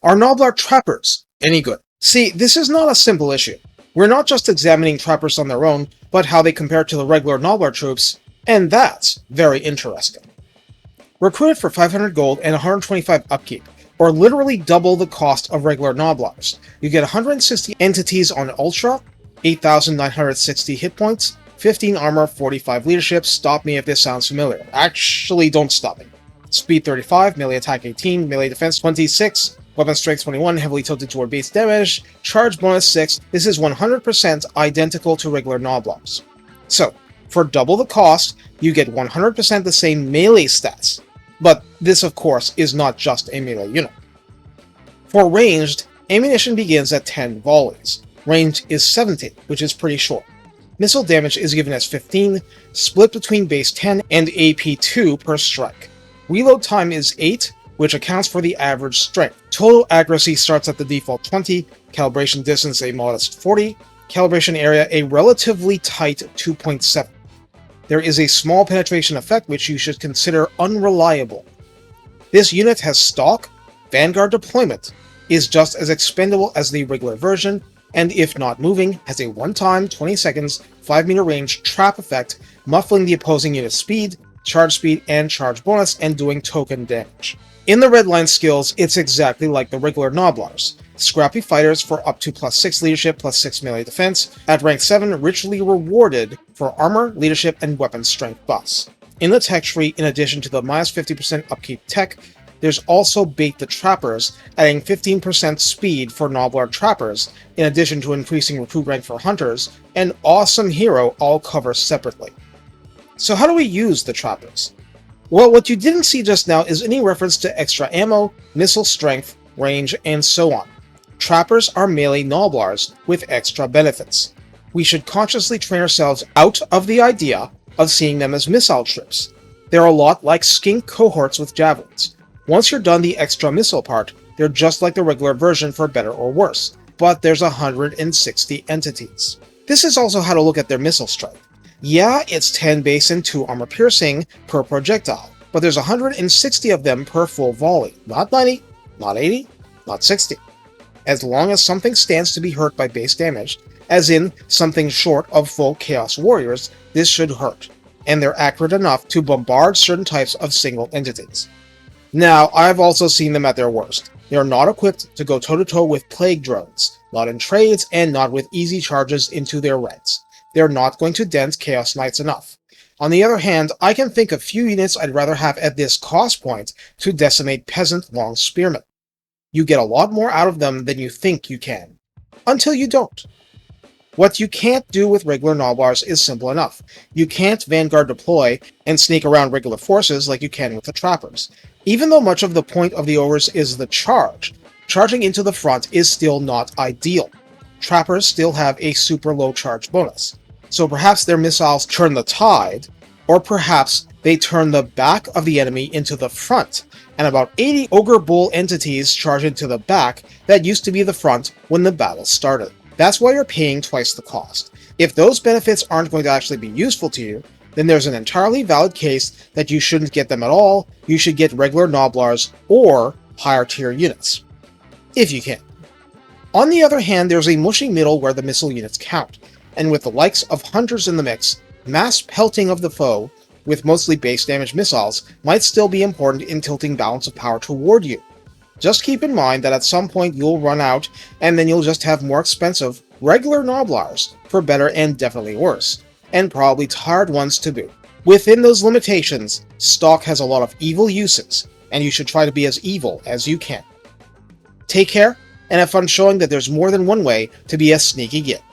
Are Gnoblar Trappers any good? See, this is not a simple issue. We're not just examining trappers on their own, but how they compare to the regular Gnoblar troops, and that's very interesting. Recruited for 500 gold and 125 upkeep, or literally double the cost of regular Gnoblars. You get 160 entities on Ultra, 8,960 hit points, 15 armor, 45 leadership. Stop me if this sounds familiar. Actually, don't stop me. Speed 35, melee attack 18, melee defense 26, weapon strength 21, heavily tilted toward base damage, charge bonus 6. This is 100% identical to regular Gnoblars. So, for double the cost, you get 100% the same melee stats. But this, of course, is not just a melee unit. For ranged, ammunition begins at 10 volleys. Range is 70, which is pretty short. Missile damage is given as 15, split between base 10 and AP 2 per strike. Reload time is 8, which accounts for the average strength. Total accuracy starts at the default 20, calibration distance a modest 40, calibration area a relatively tight 2.7. There is a small penetration effect which you should consider unreliable. This unit has Stalk, Vanguard Deployment, is just as expendable as the regular version, and if not moving, has a one-time 20 seconds 5-meter range trap effect, muffling the opposing unit's speed, charge speed, and charge bonus, and doing token damage. In the redline skills, it's exactly like the regular Gnoblars. Scrappy fighters for up to +6 leadership, +6 melee defense, at rank 7 richly rewarded for armor, leadership, and weapon strength buffs. In the tech tree, in addition to the -50% upkeep tech, there's also Bait the Trappers, adding 15% speed for Gnoblar Trappers, in addition to increasing recruit rank for hunters, and Awesome Hero all cover separately. So how do we use the Trappers? Well, what you didn't see just now is any reference to extra ammo, missile strength, range, and so on. Trappers are melee Gnoblars with extra benefits. We should consciously train ourselves out of the idea of seeing them as missile trips. They're a lot like skink cohorts with javelins. Once you're done the extra missile part, they're just like the regular version for better or worse, but there's 160 entities. This is also how to look at their missile strength. Yeah, it's 10 base and 2 armor piercing per projectile, but there's 160 of them per full volley. Not 90, not 80, not 60. As long as something stands to be hurt by base damage, as in something short of full Chaos Warriors, this should hurt, and they're accurate enough to bombard certain types of single entities. Now, I've also seen them at their worst. They are not equipped to go toe-to-toe with plague drones, not in trades, and not with easy charges into their ranks. They're not going to dent Chaos Knights enough. On the other hand, I can think of few units I'd rather have at this cost point to decimate Peasant Long Spearmen. You get a lot more out of them than you think you can. Until you don't. What you can't do with regular Gnoblars is simple enough. You can't Vanguard deploy and sneak around regular forces like you can with the Trappers. Even though much of the point of the Ogres is the charge, charging into the front is still not ideal. Trappers still have a super low charge bonus. So perhaps their missiles turn the tide, or perhaps they turn the back of the enemy into the front, and about 80 Ogre Bull entities charge into the back that used to be the front when the battle started. That's why you're paying twice the cost. If those benefits aren't going to actually be useful to you, then there's an entirely valid case that you shouldn't get them at all. You should get regular Gnoblars or higher tier units. If you can. On the other hand, there's a mushy middle where the missile units count, and with the likes of hunters in the mix, mass pelting of the foe with mostly base damage missiles might still be important in tilting balance of power toward you. Just keep in mind that at some point you'll run out, and then you'll just have more expensive, regular Gnoblars, for better and definitely worse, and probably tired ones to boot. Within those limitations, Stalk has a lot of evil uses, and you should try to be as evil as you can. Take care, and have fun showing that there's more than one way to be a sneaky git.